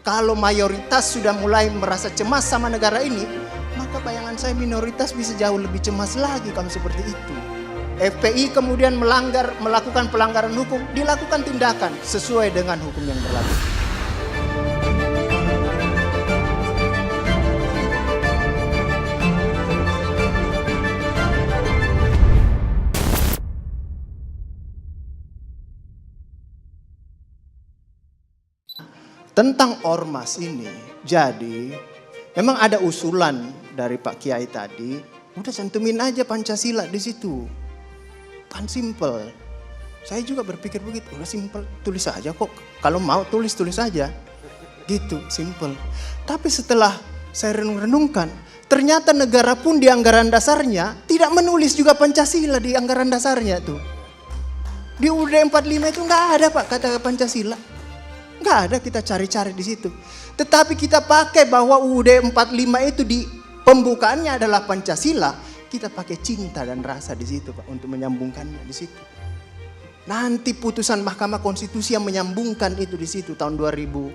Kalau mayoritas sudah mulai merasa cemas sama negara ini, maka bayangan saya minoritas bisa jauh lebih cemas lagi kalau seperti itu. FPI kemudian melakukan pelanggaran hukum, dilakukan tindakan sesuai dengan hukum yang berlaku. Tentang ormas ini, jadi memang ada usulan dari Pak Kiai tadi, udah cantumin aja Pancasila di situ. Kan simple. Saya juga berpikir begitu, udah simple, tulis aja kok. Kalau mau tulis aja. Gitu, simple. Tapi setelah saya renung-renungkan, ternyata negara pun di anggaran dasarnya tidak menulis juga Pancasila di anggaran dasarnya tuh. Di UUD 45 itu nggak ada Pak kata Pancasila. Nggak ada, kita cari-cari di situ. Tetapi kita pakai bahwa UUD 45 itu di pembukaannya adalah Pancasila. Kita pakai cinta dan rasa di situ Pak untuk menyambungkannya di situ. Nanti putusan Mahkamah Konstitusi yang menyambungkan itu di situ tahun 2013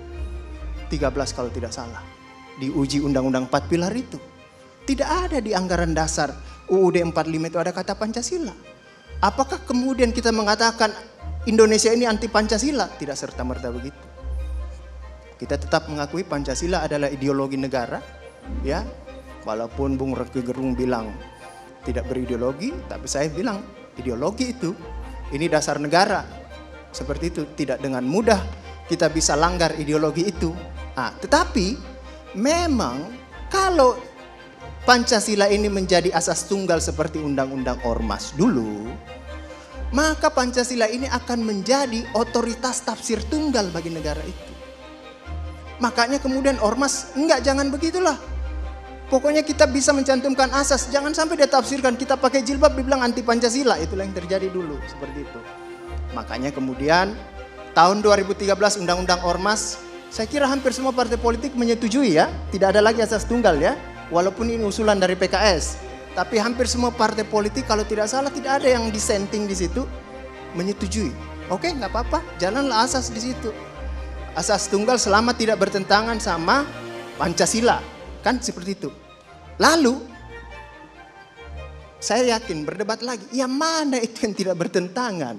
kalau tidak salah. Diuji Undang-Undang 4 Pilar itu. Tidak ada di anggaran dasar UUD 45 itu ada kata Pancasila. Apakah kemudian kita mengatakan Indonesia ini anti Pancasila? Tidak serta-merta begitu. Kita tetap mengakui Pancasila adalah ideologi negara, ya. Walaupun Bung Rocky Gerung bilang tidak berideologi, tapi saya bilang ideologi itu ini dasar negara. Seperti itu, tidak dengan mudah kita bisa langgar ideologi itu. Nah, tetapi memang kalau Pancasila ini menjadi asas tunggal seperti Undang-Undang Ormas dulu, maka Pancasila ini akan menjadi otoritas tafsir tunggal bagi negara itu. Makanya kemudian ormas, jangan begitulah. Pokoknya kita bisa mencantumkan asas, jangan sampai dia tafsirkan kita pakai jilbab dibilang anti Pancasila. Itulah yang terjadi dulu, seperti itu. Makanya kemudian tahun 2013 Undang-Undang Ormas, saya kira hampir semua partai politik menyetujui ya. Tidak ada lagi asas tunggal ya, walaupun ini usulan dari PKS. Tapi hampir semua partai politik kalau tidak salah tidak ada yang dissenting di situ, menyetujui. Oke, nggak apa-apa, jalanlah asas di situ. Asas tunggal selama tidak bertentangan sama Pancasila, kan seperti itu. Lalu saya yakin berdebat lagi, yang mana itu yang tidak bertentangan?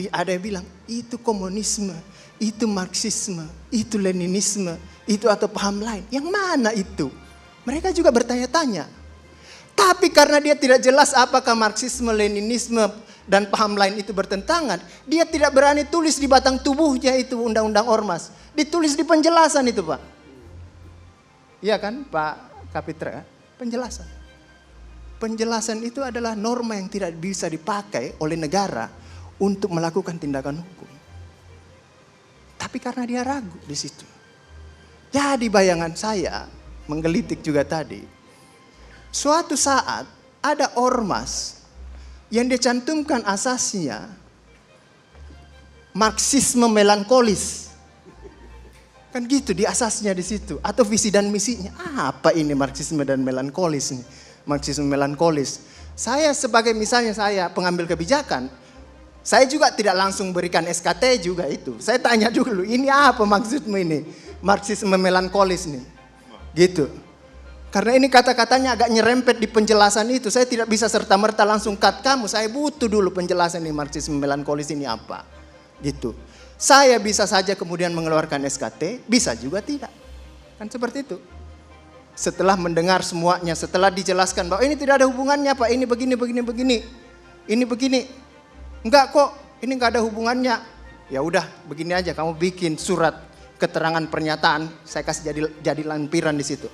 Ada yang bilang itu komunisme, itu marxisme, itu leninisme, itu atau paham lain. Yang mana itu? Mereka juga bertanya-tanya. Tapi karena dia tidak jelas apakah marxisme, leninisme, dan paham lain itu bertentangan, dia tidak berani tulis di batang tubuhnya itu Undang-Undang Ormas. Ditulis di penjelasan itu Pak. Iya kan Pak Kapitra? Penjelasan. Penjelasan itu adalah norma yang tidak bisa dipakai oleh negara untuk melakukan tindakan hukum. Tapi karena dia ragu di situ. Jadi bayangan saya menggelitik juga tadi. Suatu saat ada ormas yang dicantumkan asasnya Marxisme melankolis. Kan gitu di asasnya di situ. Atau visi dan misinya. Apa ini Marxisme dan melankolis nih? Marxisme melankolis. Saya sebagai misalnya saya pengambil kebijakan, saya juga tidak langsung berikan SKT juga itu. Saya tanya dulu, ini apa maksudmu ini? Marxisme melankolis nih. Gitu. Karena ini kata-katanya agak nyerempet di penjelasan itu. Saya tidak bisa serta-merta langsung cut kamu. Saya butuh dulu penjelasan nih Marxisme melankolis ini apa. Gitu. Saya bisa saja kemudian mengeluarkan SKT, bisa juga tidak. Kan seperti itu. Setelah mendengar semuanya, setelah dijelaskan bahwa ini tidak ada hubungannya Pak, ini begini. Ini begini. Enggak kok, ini enggak ada hubungannya. Ya udah, begini aja kamu bikin surat keterangan pernyataan, saya kasih jadi lampiran di situ.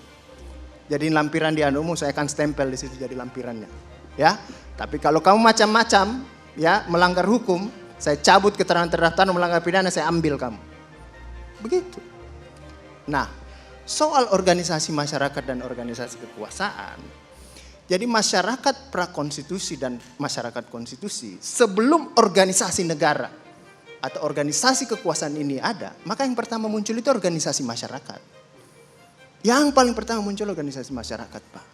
Jadi lampiran di anumu saya akan stempel di situ jadi lampirannya. Ya. Tapi kalau kamu macam-macam ya melanggar hukum, saya cabut keterangan terdaftar melanggar pidana, saya ambil kamu. Begitu. Nah, soal organisasi masyarakat dan organisasi kekuasaan. Jadi masyarakat prakonstitusi dan masyarakat konstitusi sebelum organisasi negara atau organisasi kekuasaan ini ada, maka yang pertama muncul itu organisasi masyarakat. Yang paling pertama muncul organisasi masyarakat Pak.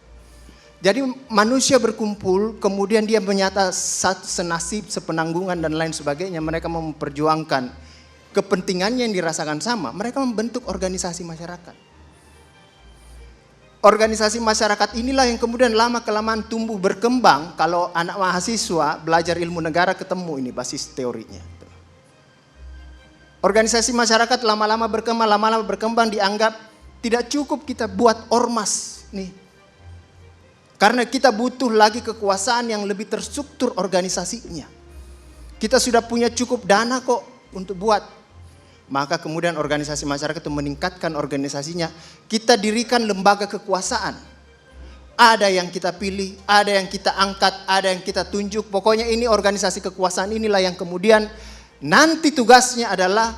Jadi manusia berkumpul, kemudian dia menyata senasib, sepenanggungan dan lain sebagainya. Mereka memperjuangkan kepentingannya yang dirasakan sama, mereka membentuk organisasi masyarakat. Organisasi masyarakat inilah yang kemudian lama-kelamaan tumbuh berkembang. Kalau anak mahasiswa belajar ilmu negara ketemu ini basis teorinya. Organisasi masyarakat lama-lama berkembang dianggap tidak cukup kita buat ormas nih. Karena kita butuh lagi kekuasaan yang lebih terstruktur organisasinya. Kita sudah punya cukup dana kok untuk buat. Maka kemudian organisasi masyarakat itu meningkatkan organisasinya. Kita dirikan lembaga kekuasaan. Ada yang kita pilih, ada yang kita angkat, ada yang kita tunjuk. Pokoknya ini organisasi kekuasaan inilah yang kemudian nanti tugasnya adalah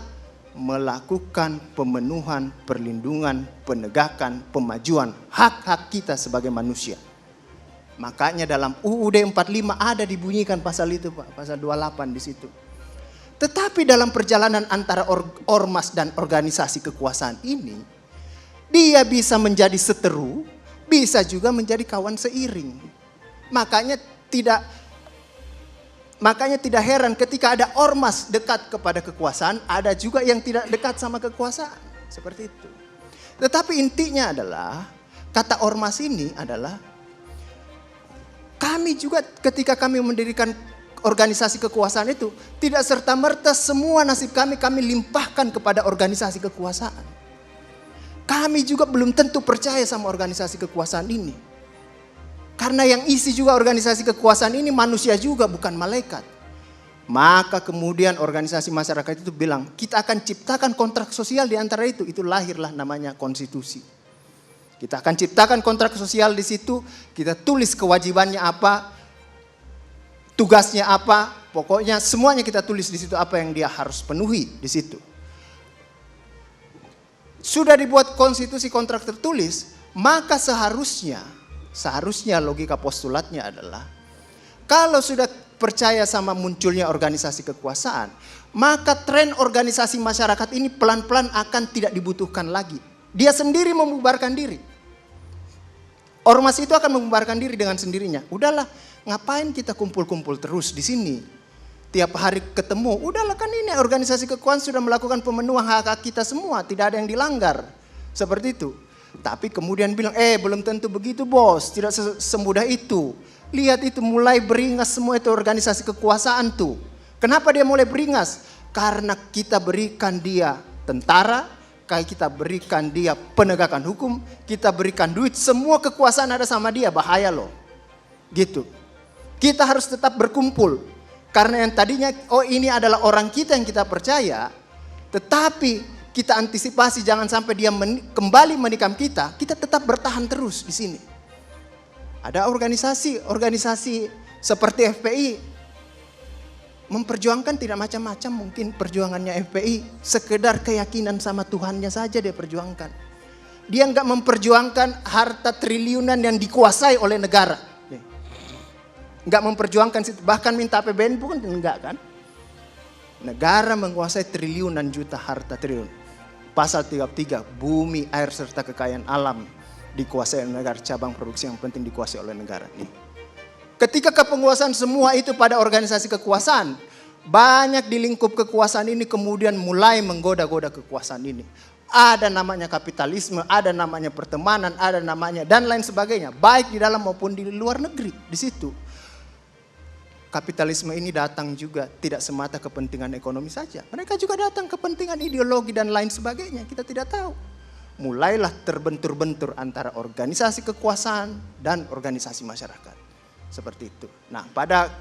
melakukan pemenuhan, perlindungan, penegakan, pemajuan hak-hak kita sebagai manusia. Makanya dalam UUD 45 ada dibunyikan pasal itu Pak, pasal 28 di situ. Tetapi dalam perjalanan antara ormas dan organisasi kekuasaan ini, dia bisa menjadi seteru, bisa juga menjadi kawan seiring. Makanya tidak heran ketika ada ormas dekat kepada kekuasaan, ada juga yang tidak dekat sama kekuasaan. Seperti itu. Tetapi intinya adalah, kata ormas ini adalah, kami juga ketika kami mendirikan organisasi kekuasaan itu, tidak serta-merta semua nasib kami limpahkan kepada organisasi kekuasaan. Kami juga belum tentu percaya sama organisasi kekuasaan ini. Karena yang isi juga organisasi kekuasaan ini manusia juga, bukan malaikat. Maka kemudian organisasi masyarakat itu bilang, kita akan ciptakan kontrak sosial di antara itu. Itu lahirlah namanya konstitusi. Kita akan ciptakan kontrak sosial di situ, kita tulis kewajibannya apa, tugasnya apa, pokoknya semuanya kita tulis di situ apa yang dia harus penuhi di situ. Sudah dibuat konstitusi kontrak tertulis, maka seharusnya logika postulatnya adalah kalau sudah percaya sama munculnya organisasi kekuasaan, maka tren organisasi masyarakat ini pelan-pelan akan tidak dibutuhkan lagi. Dia sendiri membubarkan diri. Ormas itu akan membubarkan diri dengan sendirinya. Udahlah, ngapain kita kumpul-kumpul terus di sini? Tiap hari ketemu, udahlah kan ini organisasi kekuasaan sudah melakukan pemenuhan hak-hak kita semua, tidak ada yang dilanggar. Seperti itu. Tapi kemudian bilang, belum tentu begitu bos, tidak semudah itu. Lihat itu mulai beringas semua itu organisasi kekuasaan tuh. Kenapa dia mulai beringas? Karena kita berikan dia tentara, kayak kita berikan dia penegakan hukum, kita berikan duit, semua kekuasaan ada sama dia, bahaya loh. Gitu. Kita harus tetap berkumpul. Karena yang tadinya, ini adalah orang kita yang kita percaya, tetapi kita antisipasi jangan sampai dia kembali menikam kita tetap bertahan terus di sini. Ada organisasi seperti FPI, memperjuangkan tidak macam-macam mungkin perjuangannya FPI, sekedar keyakinan sama Tuhannya saja dia perjuangkan. Dia enggak memperjuangkan harta triliunan yang dikuasai oleh negara. Enggak memperjuangkan situ, bahkan minta APBN pun enggak kan. Negara menguasai triliunan juta harta triliun. Pasal 33, bumi, air serta kekayaan alam dikuasai oleh negara, cabang produksi yang penting dikuasai oleh negara. Ketika kepenguasaan semua itu pada organisasi kekuasaan, banyak di lingkup kekuasaan ini kemudian mulai menggoda-goda kekuasaan ini. Ada namanya kapitalisme, ada namanya pertemanan, ada namanya dan lain sebagainya, baik di dalam maupun di luar negeri. Di situ kapitalisme ini datang juga tidak semata kepentingan ekonomi saja. Mereka juga datang kepentingan ideologi dan lain sebagainya. Kita tidak tahu. Mulailah terbentur-bentur antara organisasi kekuasaan dan organisasi masyarakat. Seperti itu. Nah, pada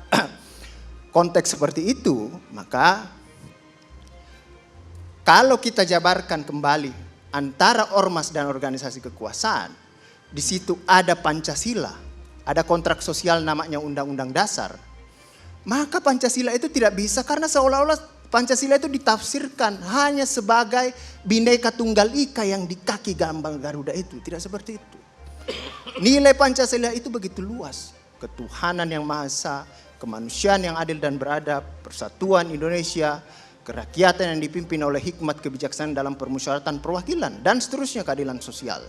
konteks seperti itu, maka kalau kita jabarkan kembali antara ormas dan organisasi kekuasaan, di situ ada Pancasila, ada kontrak sosial namanya Undang-Undang Dasar. Maka Pancasila itu tidak bisa karena seolah-olah Pancasila itu ditafsirkan hanya sebagai Bhinneka Tunggal Ika yang di kaki gambar Garuda itu. Tidak seperti itu. Nilai Pancasila itu begitu luas. Ketuhanan yang Maha Esa, kemanusiaan yang adil dan beradab, persatuan Indonesia, kerakyatan yang dipimpin oleh hikmat kebijaksanaan dalam permusyawaratan perwakilan, dan seterusnya keadilan sosial.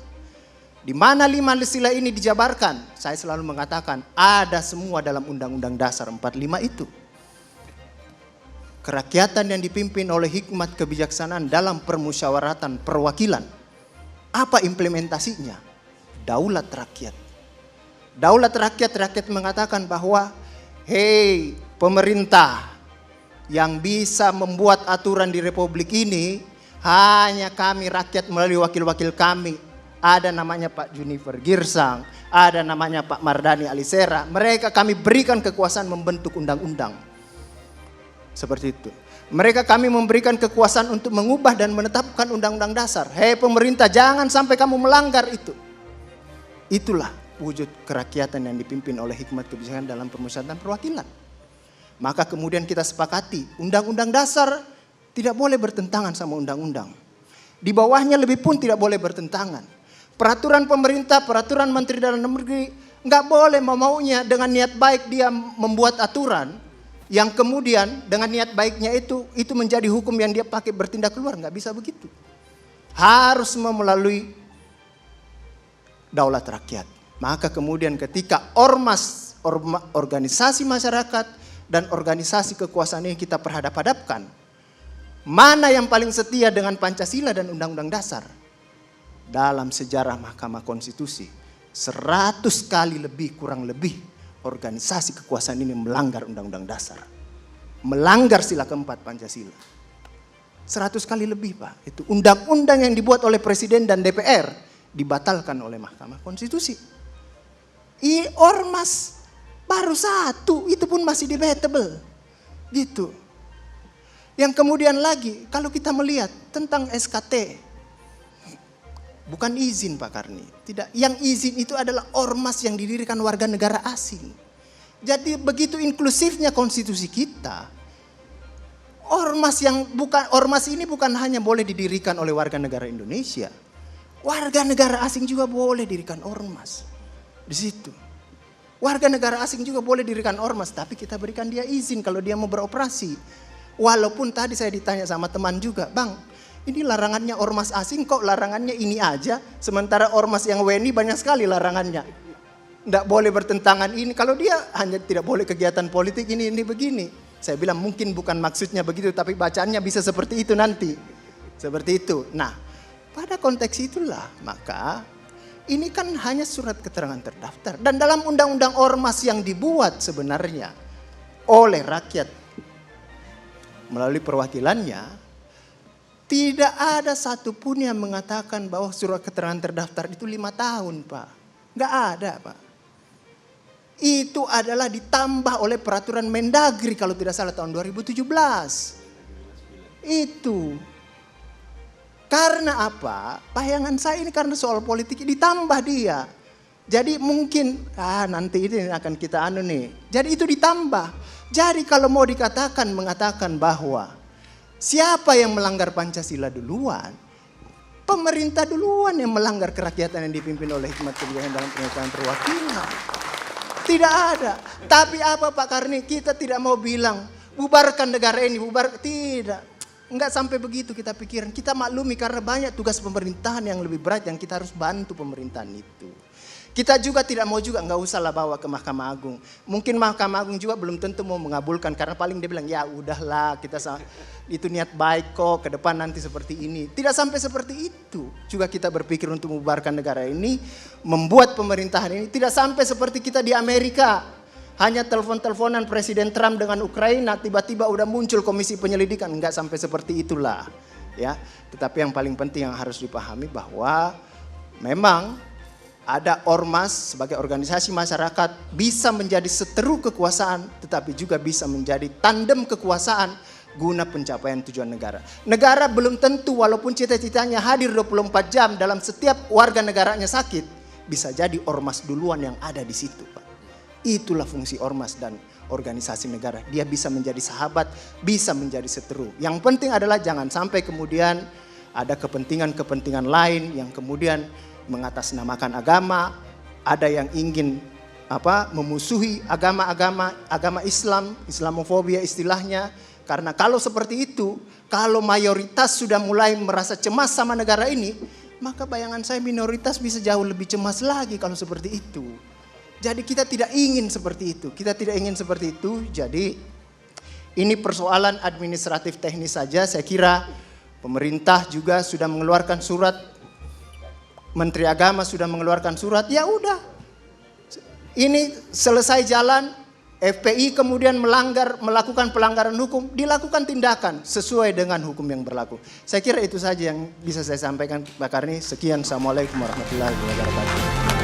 Di mana 5 sila ini dijabarkan? Saya selalu mengatakan ada semua dalam Undang-Undang Dasar 45 itu. kerakyatan yang dipimpin oleh hikmat kebijaksanaan dalam permusyawaratan perwakilan. Apa implementasinya? Daulat rakyat. Daulat rakyat, rakyat mengatakan bahwa, hei pemerintah yang bisa membuat aturan di republik ini hanya kami rakyat melalui wakil-wakil kami. Ada namanya Pak Junifer Girsang, ada namanya Pak Mardhani Alisera. Mereka kami berikan kekuasaan membentuk undang-undang. Seperti itu. Mereka kami memberikan kekuasaan untuk mengubah dan menetapkan undang-undang dasar. Hei pemerintah, jangan sampai kamu melanggar itu. Itulah wujud kerakyatan yang dipimpin oleh hikmat kebijaksanaan dalam permusyawaratan perwakilan. Maka kemudian kita sepakati, undang-undang dasar tidak boleh bertentangan sama undang-undang. Di bawahnya lebih pun tidak boleh bertentangan. Peraturan pemerintah, peraturan Menteri Dalam Negeri, nggak boleh maunya dengan niat baik dia membuat aturan yang kemudian dengan niat baiknya itu menjadi hukum yang dia pakai bertindak keluar. Nggak bisa begitu. Harus melalui daulat rakyat. Maka kemudian ketika organisasi masyarakat dan organisasi kekuasaan ini kita perhadap-hadapkan, mana yang paling setia dengan Pancasila dan Undang-Undang Dasar? Dalam sejarah Mahkamah Konstitusi, 100 kali lebih kurang lebih organisasi kekuasaan ini melanggar Undang-Undang Dasar. Melanggar sila keempat Pancasila. 100 kali lebih Pak. Itu undang-undang yang dibuat oleh Presiden dan DPR dibatalkan oleh Mahkamah Konstitusi. Ormas baru 1, itu pun masih debatable. Gitu. Yang kemudian lagi, kalau kita melihat tentang SKT, bukan izin Pak Karni. Tidak, yang izin itu adalah ormas yang didirikan warga negara asing. Jadi begitu inklusifnya konstitusi kita. Ormas ini bukan hanya boleh didirikan oleh warga negara Indonesia. Warga negara asing juga boleh dirikan ormas. Di situ. Warga negara asing juga boleh dirikan ormas, tapi kita berikan dia izin kalau dia mau beroperasi. Walaupun tadi saya ditanya sama teman juga, Bang, ini larangannya ormas asing kok larangannya ini aja, sementara ormas yang WNI banyak sekali larangannya. Tidak boleh bertentangan ini, kalau dia hanya tidak boleh kegiatan politik ini begini. Saya bilang mungkin bukan maksudnya begitu, tapi bacaannya bisa seperti itu nanti. Seperti itu. Nah, pada konteks itulah maka ini kan hanya surat keterangan terdaftar. Dan dalam undang-undang ormas yang dibuat sebenarnya oleh rakyat melalui perwakilannya, tidak ada satupun yang mengatakan bahwa surat keterangan terdaftar itu 5 tahun Pak. Nggak ada Pak. Itu adalah ditambah oleh peraturan Mendagri kalau tidak salah tahun 2017. Itu. Karena apa? Bayangan saya ini karena soal politik ditambah dia. Jadi mungkin nanti ini akan kita Jadi itu ditambah. Jadi kalau mau mengatakan bahwa siapa yang melanggar Pancasila duluan? Pemerintah duluan yang melanggar kerakyatan yang dipimpin oleh hikmat kebijaksanaan dalam penyelesaian perwakilan. Tidak ada. Tapi apa Pak Karni? Kita tidak mau bilang bubarkan negara ini, tidak. Enggak sampai begitu kita pikiran. Kita maklumi karena banyak tugas pemerintahan yang lebih berat yang kita harus bantu pemerintahan itu. Kita juga tidak mau juga, nggak usah lah bawa ke Mahkamah Agung. Mungkin Mahkamah Agung juga belum tentu mau mengabulkan karena paling dia bilang ya udahlah kita itu niat baik kok ke depan nanti seperti ini. Tidak sampai seperti itu. Juga kita berpikir untuk membubarkan negara ini, membuat pemerintahan ini tidak sampai seperti kita di Amerika. Hanya telepon-teleponan Presiden Trump dengan Ukraina tiba-tiba udah muncul komisi penyelidikan, nggak sampai seperti itulah. Ya, tetapi yang paling penting yang harus dipahami bahwa memang ada ormas sebagai organisasi masyarakat bisa menjadi seteru kekuasaan tetapi juga bisa menjadi tandem kekuasaan guna pencapaian tujuan negara. Negara belum tentu walaupun cita-citanya hadir 24 jam dalam setiap warga negaranya sakit, bisa jadi ormas duluan yang ada di situ, Pak. Itulah fungsi ormas dan organisasi negara. Dia bisa menjadi sahabat, bisa menjadi seteru. Yang penting adalah jangan sampai kemudian ada kepentingan-kepentingan lain yang kemudian mengatasnamakan agama, ada yang ingin memusuhi agama Islam, Islamofobia istilahnya. Karena kalau seperti itu, kalau mayoritas sudah mulai merasa cemas sama negara ini, maka bayangan saya minoritas bisa jauh lebih cemas lagi kalau seperti itu. Jadi kita tidak ingin seperti itu. Jadi Ini persoalan administratif teknis saja, saya kira pemerintah juga sudah mengeluarkan surat, Menteri Agama sudah mengeluarkan surat, ya udah. Ini selesai jalan, FPI kemudian melakukan pelanggaran hukum, dilakukan tindakan sesuai dengan hukum yang berlaku. Saya kira itu saja yang bisa saya sampaikan Pak Karni. Sekian, Assalamualaikum warahmatullahi wabarakatuh.